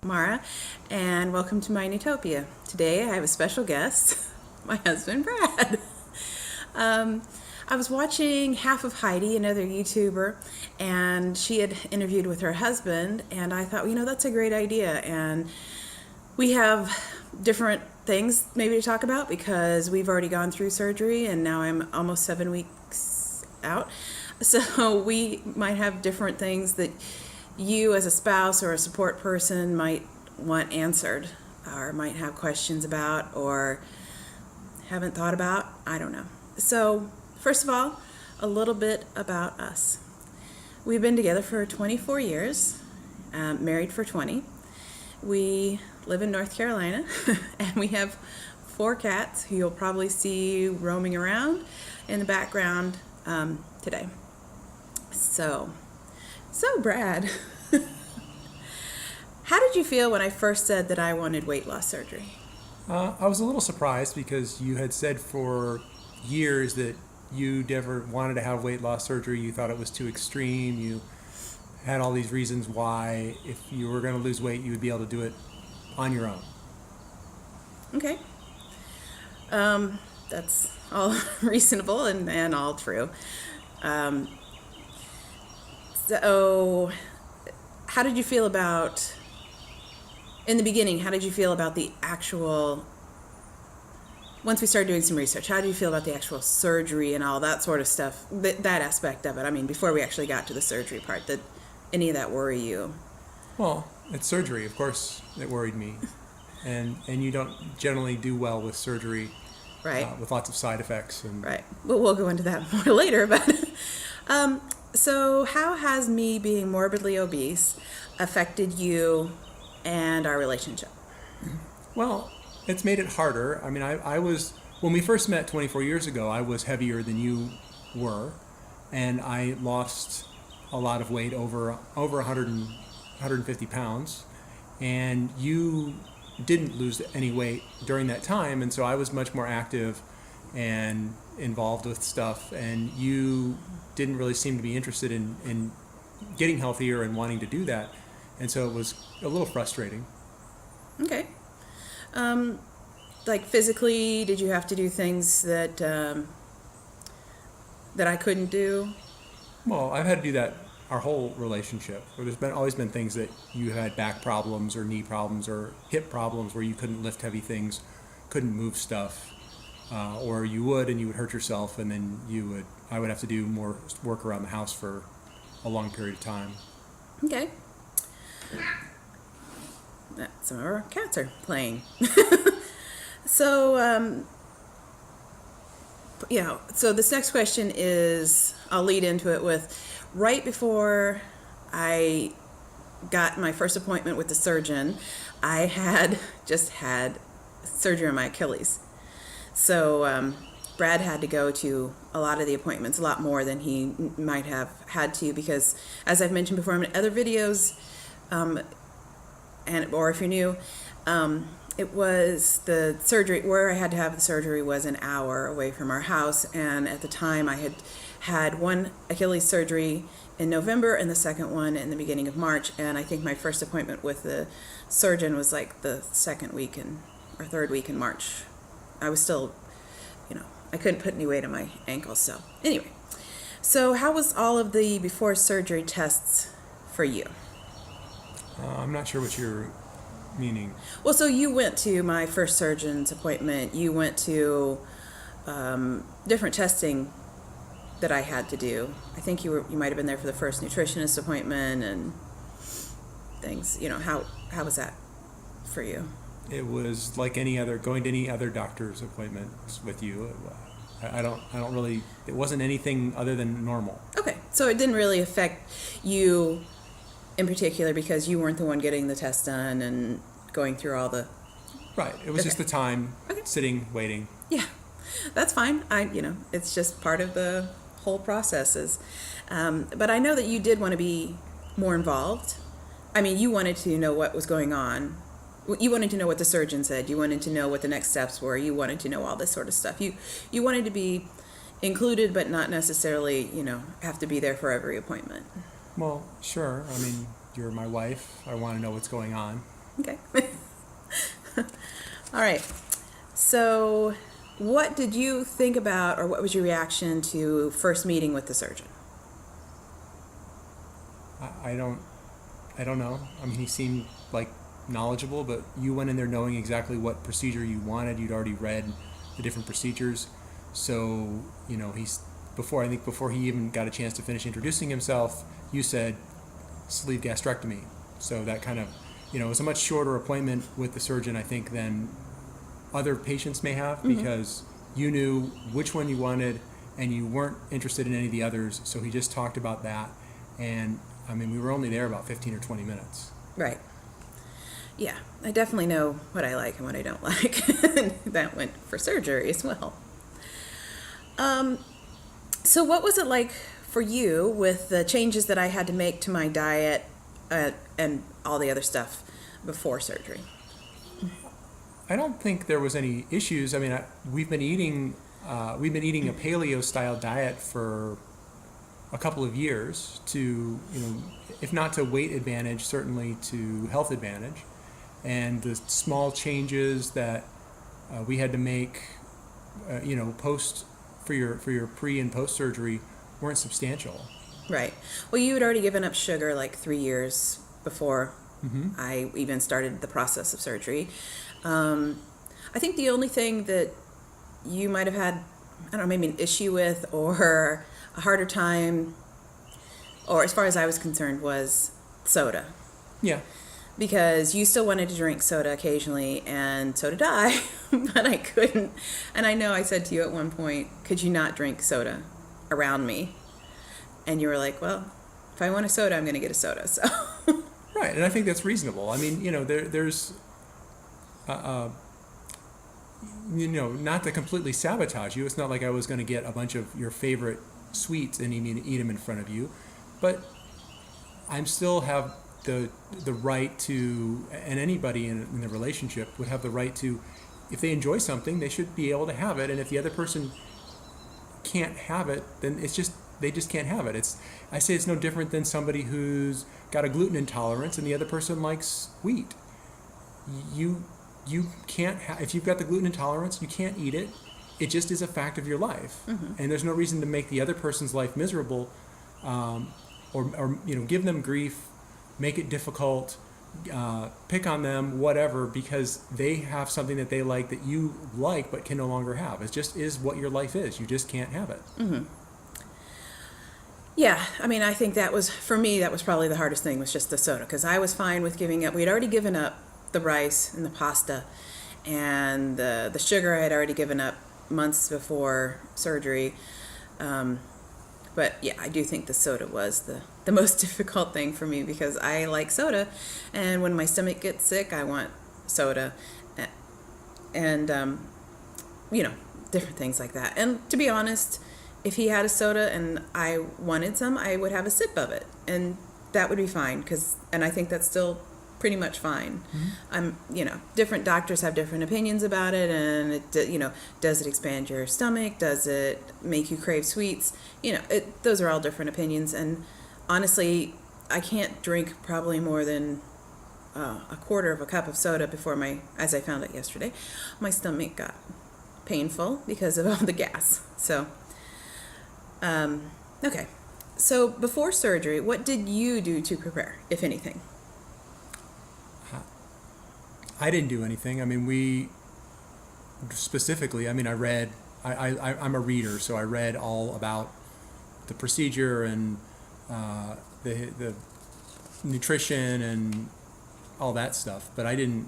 Mara, and welcome to my Newtopia. Today I have a special guest, my husband Brad. I was watching half of Heidi, another YouTuber, and she had interviewed with her husband, and I thought, that's a great idea. And we have different things maybe to talk about because we've already gone through surgery, and now I'm almost 7 weeks out. So we might have different things that you as a spouse or a support person might want answered or might have questions about or haven't thought about. I don't know. So first of all, a little bit about us. We've been together for 24 years, married for 20. We live in North Carolina, and we have 4 cats who you'll probably see roaming around in the background today. So Brad, how did you feel when I first said that I wanted weight loss surgery? I was a little surprised because you had said for years that you never wanted to have weight loss surgery. You thought it was too extreme. You had all these reasons why if you were going to lose weight, you would be able to do it on your own. Okay. That's all reasonable and all true. So how did you feel about, in the beginning, how did you feel about the actual, once we started doing some research, how did you feel about the actual surgery and all that sort of stuff, that aspect of it? I mean, before we actually got to the surgery part, did any of that worry you? Well, it's surgery. Of course, it worried me. And you don't generally do well with surgery, right? With lots of side effects. Right. But we'll go into that more later. But so how has me being morbidly obese affected you and our relationship? Well, it's made it harder. I mean, I was, when we first met 24 years ago, I was heavier than you were, and I lost a lot of weight, over 150 pounds, and you didn't lose any weight during that time, and so I was much more active and involved with stuff, and you didn't really seem to be interested in getting healthier and wanting to do that, and so it was a little frustrating. Okay. Like physically, did you have to do things that I couldn't do? Well, I've had to do that our whole relationship. There's always been things that you had back problems or knee problems or hip problems where you couldn't lift heavy things, couldn't move stuff, or you would and you would hurt yourself, and then I would have to do more work around the house for a long period of time. Okay. Some of our cats are playing. So, so this next question is, I'll lead into it with, right before I got my first appointment with the surgeon, I had just had surgery on my Achilles. So Brad had to go to a lot of the appointments, a lot more than he might have had to, because as I've mentioned before in other videos, or if you're new, it was the surgery, where I had to have the surgery was an hour away from our house, and at the time I had one Achilles surgery in November and the second one in the beginning of March, and I think my first appointment with the surgeon was like the second week or third week in March. I was still, I couldn't put any weight on my ankles. So anyway, so how was all of the before surgery tests for you? I'm not sure what you're meaning. Well, so you went to my first surgeon's appointment. You went to different testing that I had to do. I think you might have been there for the first nutritionist appointment and things. How was that for you? It was like going to any other doctor's appointments with you. I don't really, it wasn't anything other than normal. Okay, so it didn't really affect you in particular because you weren't the one getting the test done and going through all the... Right, it was just the time, sitting, waiting. Yeah, that's fine. It's just part of the whole processes. But I know that you did want to be more involved. I mean, you wanted to know what was going on. You wanted to know what the surgeon said. You wanted to know what the next steps were. You wanted to know all this sort of stuff. You wanted to be included, but not necessarily, have to be there for every appointment. Well, sure. I mean, you're my wife. I want to know what's going on. Okay. All right. So, what did you think about, or what was your reaction to first meeting with the surgeon? I don't know. I mean, he seemed like knowledgeable, but you went in there knowing exactly what procedure you wanted. You'd already read the different procedures, so before he even got a chance to finish introducing himself, you said sleeve gastrectomy. So that kind of, it was a much shorter appointment with the surgeon, I think, than other patients may have, because you knew which one you wanted and you weren't interested in any of the others. So he just talked about that, and I mean, we were only there about 15 or 20 minutes. Right. Yeah, I definitely know what I like and what I don't like. That went for surgery as well. So what was it like for you with the changes that I had to make to my diet and all the other stuff before surgery? I don't think there was any issues. I mean, we've been eating a paleo style diet for a couple of years to, if not to weight advantage, certainly to health advantage. And the small changes that we had to make, post for your pre and post surgery weren't substantial. Right. Well, you had already given up sugar like 3 years before I even started the process of surgery. I think the only thing that you might have had, I don't know, maybe an issue with or a harder time, or as far as I was concerned, was soda. Yeah. Because you still wanted to drink soda occasionally, and so did I, but I couldn't. And I know I said to you at one point, could you not drink soda around me? And you were like, well, if I want a soda, I'm going to get a soda. So. Right, and I think that's reasonable. I mean, there's, not to completely sabotage you. It's not like I was going to get a bunch of your favorite sweets and eat them in front of you, but I still have the right to, and anybody in the relationship would have the right to, if they enjoy something, they should be able to have it. And if the other person can't have it, then they just can't have it. I say it's no different than somebody who's got a gluten intolerance and the other person likes wheat. You can't if you've got the gluten intolerance, you can't eat it. It just is a fact of your life, and there's no reason to make the other person's life miserable, or give them grief, make it difficult, pick on them, whatever, because they have something that they like that you like but can no longer have. It just is what your life is. You just can't have it. Yeah, I mean, I think that was probably the hardest thing, was just the soda, because I was fine with giving up. We had already given up the rice and the pasta, and the sugar I had already given up months before surgery. But yeah, I do think the soda was the most difficult thing for me, because I like soda, and when my stomach gets sick, I want soda, and different things like that. And to be honest, if he had a soda and I wanted some, I would have a sip of it, and that would be fine, and I think that's still pretty much fine. Different doctors have different opinions about it, and does it expand your stomach? Does it make you crave sweets? Those are all different opinions, and honestly, I can't drink probably more than a quarter of a cup of soda before as I found out yesterday, my stomach got painful because of all the gas. So, okay. So before surgery, what did you do to prepare, if anything? I didn't do anything. I mean, I'm a reader, so I read all about the procedure and the nutrition and all that stuff, but I didn't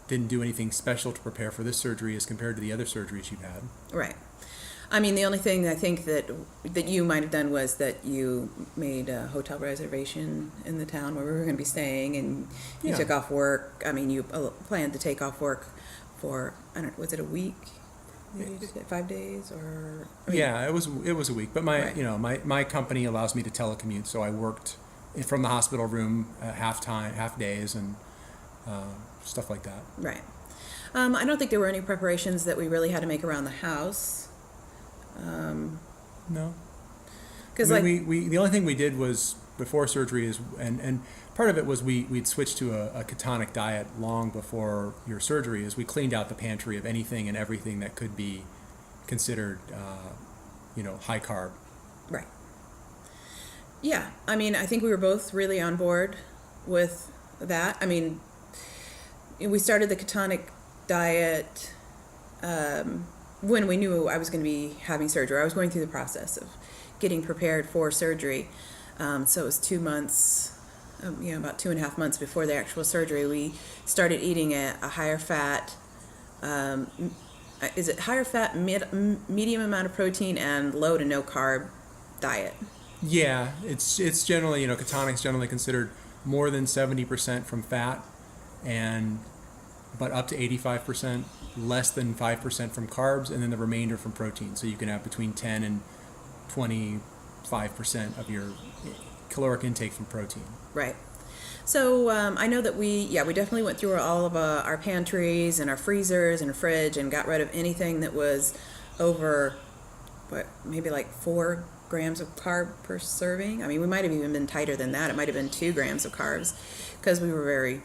do anything special to prepare for this surgery as compared to the other surgeries you've had. Right. I mean, the only thing I think that you might have done was that you made a hotel reservation in the town where we were going to be staying, and you took off work. I mean, you planned to take off work for, was it a week? 5 days, or? Yeah, it was a week. But my company allows me to telecommute, so I worked from the hospital room half days and stuff like that. Right. I don't think there were any preparations that we really had to make around the house. No. Because we the only thing we did was before surgery is, and part of it was we'd switched to a ketonic diet long before your surgery, is we cleaned out the pantry of anything and everything that could be considered, high carb. Right. Yeah. I mean, I think we were both really on board with that. I mean, we started the ketonic diet when we knew I was going to be having surgery. I was going through the process of getting prepared for surgery. So it was 2 months, about 2.5 months before the actual surgery, we started eating a higher fat, is it higher fat, medium amount of protein, and low to no carb diet? Yeah, it's generally, ketonic's generally considered more than 70% from fat, but up to 85%, less than 5% from carbs, and then the remainder from protein. So you can have between 10 and 25% of your caloric intake from protein. Right. So I know that we definitely went through all of our pantries and our freezers and our fridge and got rid of anything that was over, maybe like 4 grams of carb per serving. I mean, we might have even been tighter than that. It might have been 2 grams of carbs, because we were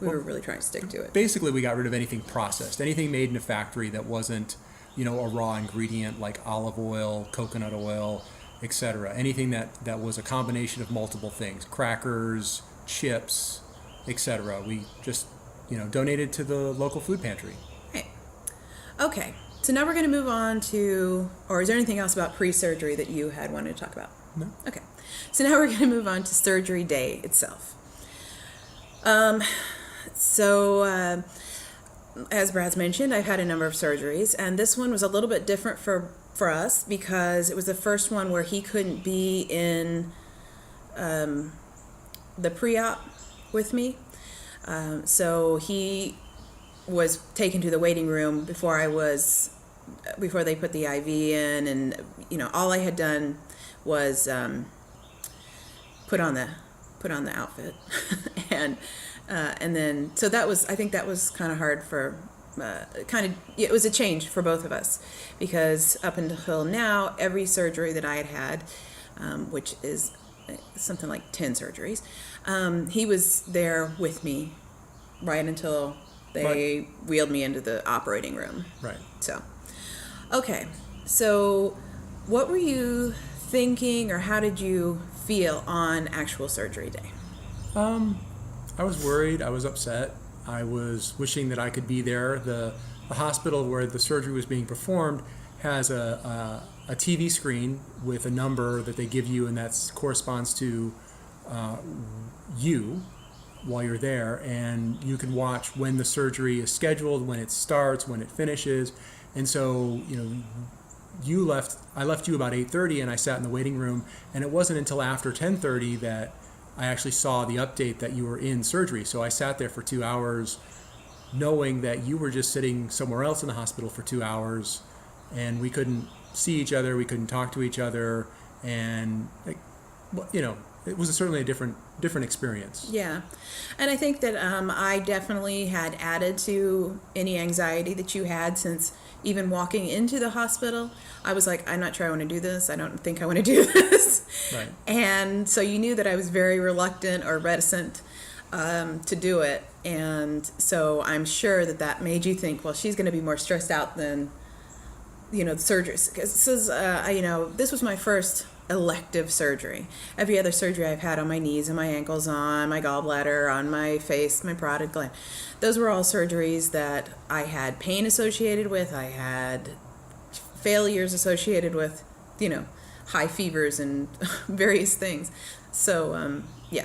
were really trying to stick to it. Basically, we got rid of anything processed, anything made in a factory that wasn't, a raw ingredient like olive oil, coconut oil, etc. Anything that was a combination of multiple things, crackers, chips, etc. We just, donated to the local food pantry. Right. Okay. So now we're going to move on to, or is there anything else about pre-surgery that you had wanted to talk about? No. Okay. So now we're going to move on to surgery day itself. As Brad's mentioned, I've had a number of surgeries, and this one was a little bit different for us because it was the first one where he couldn't be in the pre-op with me. So he was taken to the waiting room before they put the IV in, and all I had done was put on the outfit and then so I think that was kind of hard for it was a change for both of us, because up until now every surgery that I had which is something like 10 surgeries, he was there with me right until they wheeled me into the operating room. Right. So, okay. So what were you thinking, or how did you feel on actual surgery day? I was worried. I was upset. I was wishing that I could be there. The hospital where the surgery was being performed has a TV screen with a number that they give you, and that corresponds to you while you're there, and you can watch when the surgery is scheduled, when it starts, when it finishes. And so, I left you about 8:30, and I sat in the waiting room, and it wasn't until after 10:30 that I actually saw the update that you were in surgery. So I sat there for 2 hours knowing that you were just sitting somewhere else in the hospital for 2 hours, and we couldn't see each other, we couldn't talk to each other, and it was certainly a different experience. Yeah. And I think that I definitely had added to any anxiety that you had, since even walking into the hospital, I was like, I'm not sure I want to do this. I don't think I want to do this. Right. And so you knew that I was very reluctant or reticent to do it. And so I'm sure that made you think, well, she's going to be more stressed out than, the surgery. Because this was my first elective surgery. Every other surgery I've had on my knees and my ankles, on my gallbladder, on my face, my parotid gland, those were all surgeries that I had pain associated with. I had failures associated with, high fevers and various things. So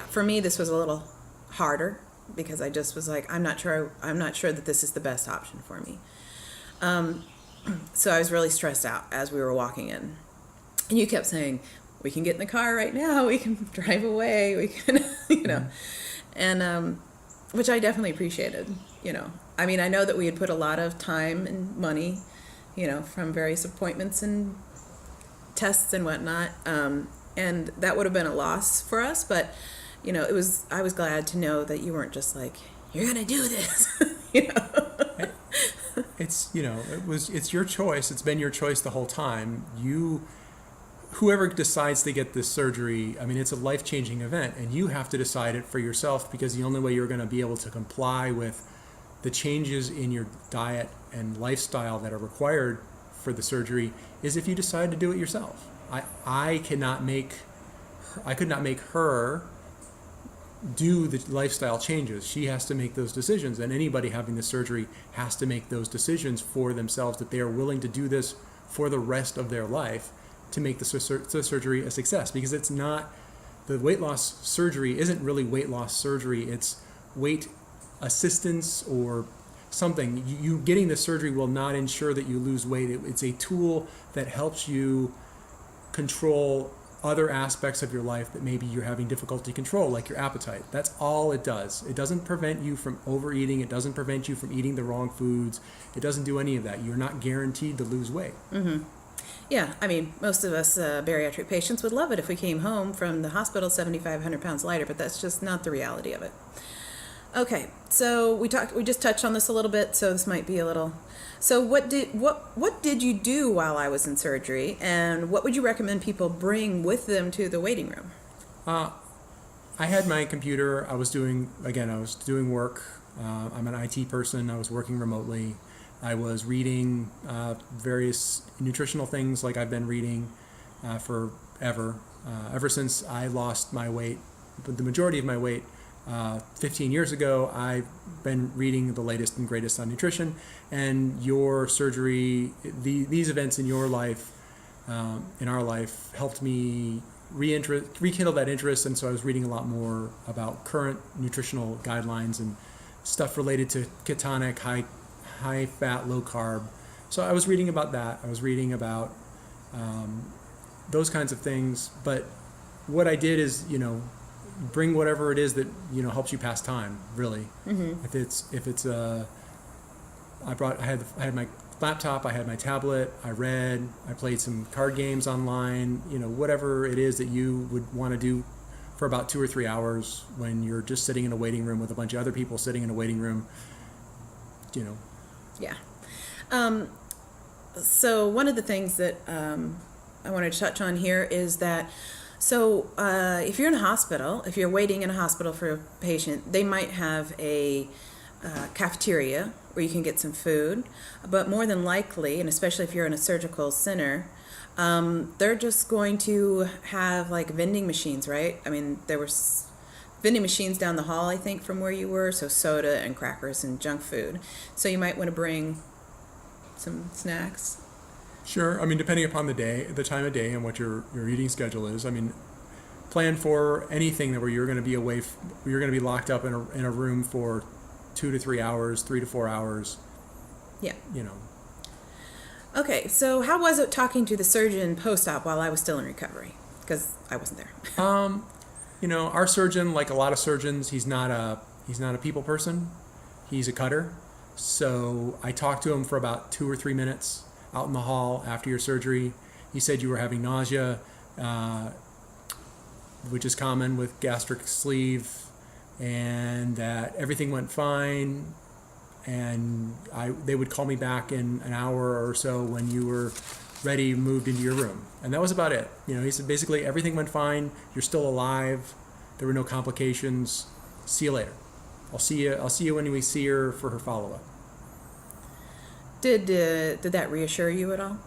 for me this was a little harder, because I just was like, I'm not sure that this is the best option for me. So I was really stressed out as we were walking in. And you kept saying, we can get in the car right now, we can drive away, we can, and which I definitely appreciated. I mean, I know that we had put a lot of time and money, from various appointments and tests and whatnot, and that would have been a loss for us. But, I was glad to know that you weren't just like, you're gonna do this, It's your choice. It's been your choice the whole time. whoever decides to get this surgery, I mean, it's a life-changing event, and you have to decide it for yourself, because the only way you're going to be able to comply with the changes in your diet and lifestyle that are required for the surgery is if you decide to do it yourself. I could not make her do the lifestyle changes. She has to make those decisions, and anybody having the surgery has to make those decisions for themselves, that they are willing to do this for the rest of their life to make the surgery a success. Because it's not, the weight loss surgery isn't really weight loss surgery, it's weight assistance or something. You getting the surgery will not ensure that you lose weight. It's a tool that helps you control other aspects of your life that maybe you're having difficulty control, like your appetite. That's all it does. It doesn't prevent you from overeating. It doesn't prevent you from eating the wrong foods. It doesn't do any of that. You're not guaranteed to lose weight. Mm-hmm. Yeah, I mean, most of us bariatric patients would love it if we came home from the hospital 7,500 pounds lighter, but that's just not the reality of it. Okay, so we just touched on this a little bit, so this might be a little. So what did you do while I was in surgery, and what would you recommend people bring with them to the waiting room? I had my computer. I was doing work. I'm an IT person. I was working remotely. I was reading various nutritional things, like I've been reading forever. Ever since I lost my weight, the majority of my weight, 15 years ago, I've been reading the latest and greatest on nutrition. And your surgery, these events in your life, in our life, helped me rekindle that interest. And so I was reading a lot more about current nutritional guidelines and stuff related to ketonic, high fat, low carb. So I was reading about that. I was reading about those kinds of things. But what I did is, bring whatever it is that helps you pass time. Really, mm-hmm. I had my laptop, I had my tablet, I read, I played some card games online. Whatever it is that you would want to do for about 2 or 3 hours when you're just sitting in a waiting room with a bunch of other people sitting in a waiting room. Yeah. So one of the things that I wanted to touch on here is that. So if you're in a hospital, if you're waiting in a hospital for a patient, they might have a cafeteria where you can get some food. But more than likely, and especially if you're in a surgical center, they're just going to have like vending machines, right? I mean, there were vending machines down the hall, I think, from where you were. So soda and crackers and junk food. So you might want to bring some snacks. Sure. I mean, depending upon the time of day and what your eating schedule is. I mean, plan for anything where you're going to be you're going to be locked up in a room for 2 to 3 hours, 3 to 4 hours. Yeah. Okay. So how was it talking to the surgeon post-op while I was still in recovery? Because I wasn't there. Our surgeon, like a lot of surgeons, he's not a people person. He's a cutter. So I talked to him for about 2 or 3 minutes out in the hall after your surgery. He said you were having nausea, which is common with gastric sleeve, and that everything went fine. And they would call me back in an hour or so when you were ready, moved into your room. And that was about it. He said basically everything went fine. You're still alive. There were no complications. See you later. I'll see you when we see her for her follow-up. Did that reassure you at all?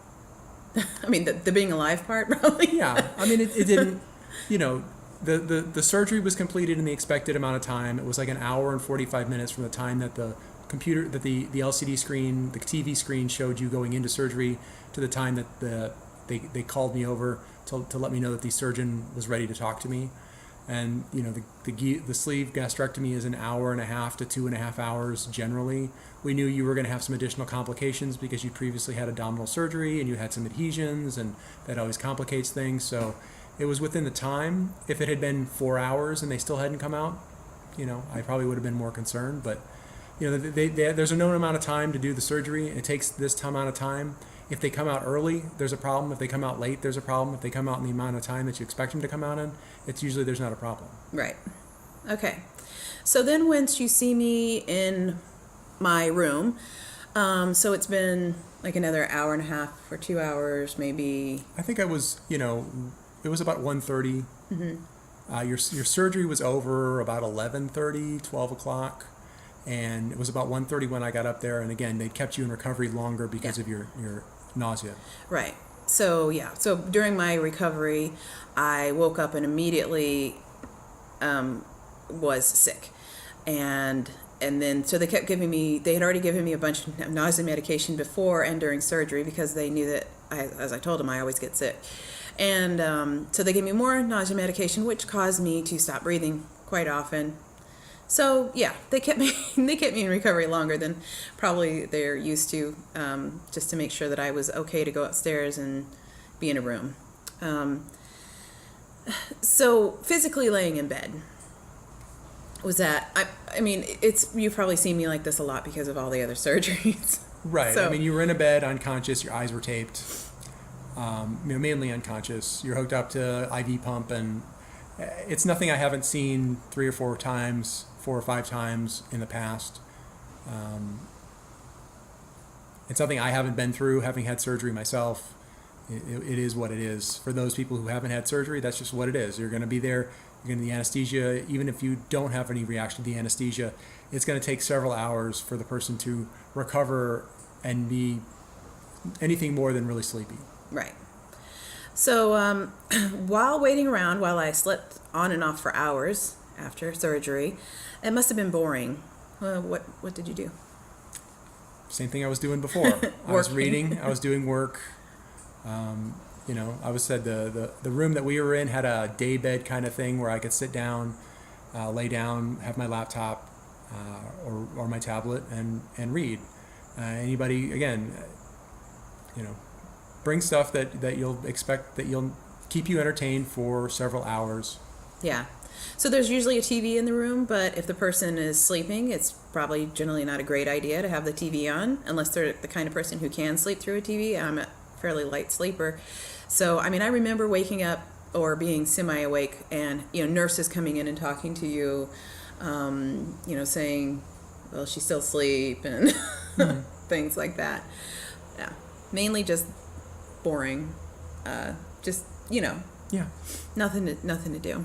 I mean, the being alive part, probably. Yeah. I mean, it didn't. The surgery was completed in the expected amount of time. It was like an hour and 45 minutes from the time that the computer, that the LCD screen, the TV screen showed you going into surgery to the time that they called me over to let me know that the surgeon was ready to talk to me. And the sleeve gastrectomy is an hour and a half to 2.5 hours generally. We knew you were going to have some additional complications because you previously had abdominal surgery and you had some adhesions, and that always complicates things. So it was within the time. If it had been 4 hours and they still hadn't come out, I probably would have been more concerned. But there's a known amount of time to do the surgery. It takes this amount of time. If they come out early, there's a problem. If they come out late, there's a problem. If they come out in the amount of time that you expect them to come out in, it's usually there's not a problem. Right. Okay. So then once you see me in my room, so it's been Like another hour and a half or 2 hours, maybe. I think I was, it was about 1:30. Your surgery was over about 11:30, 12 o'clock. And it was about 1:30 when I got up there. And again, they kept you in recovery longer because of your nausea. Right. So, yeah. So during my recovery, I woke up and immediately was sick. And then, so they had already given me a bunch of nausea medication before and during surgery because they knew that, as I told them, I always get sick. And so they gave me more nausea medication, which caused me to stop breathing quite often. So yeah, they kept me in recovery longer than probably they're used to, just to make sure that I was okay to go upstairs and be in a room. So physically laying in bed was that, I mean, you've probably seen me like this a lot because of all the other surgeries. Right. So, I mean, you were in a bed, unconscious, your eyes were taped, mainly unconscious. You're hooked up to IV pump, and it's nothing I haven't seen 4 or 5 times in the past. It's something I haven't been through, having had surgery myself. It is what it is. For those people who haven't had surgery, that's just what it is. You're going to be there. You're going to the anesthesia. Even if you don't have any reaction to the anesthesia, it's going to take several hours for the person to recover and be anything more than really sleepy. right. So while waiting around, while I slept on and off for hours after surgery, it must have been boring. What did you do? Same thing I was doing before. I was reading. I was doing work. I was said the room that we were in had a day bed kind of thing where I could sit down, lay down, have my laptop or my tablet and read. Anybody, again, bring stuff that you'll expect that you'll keep you entertained for several hours. Yeah. So there's usually a TV in the room, but if the person is sleeping, it's probably generally not a great idea to have the TV on unless they're the kind of person who can sleep through a TV. I'm a fairly light sleeper. So, I mean, I remember waking up or being semi-awake and, nurses coming in and talking to you, saying, well, she's still asleep and things like that. Yeah. Mainly just boring. Yeah. Nothing to do.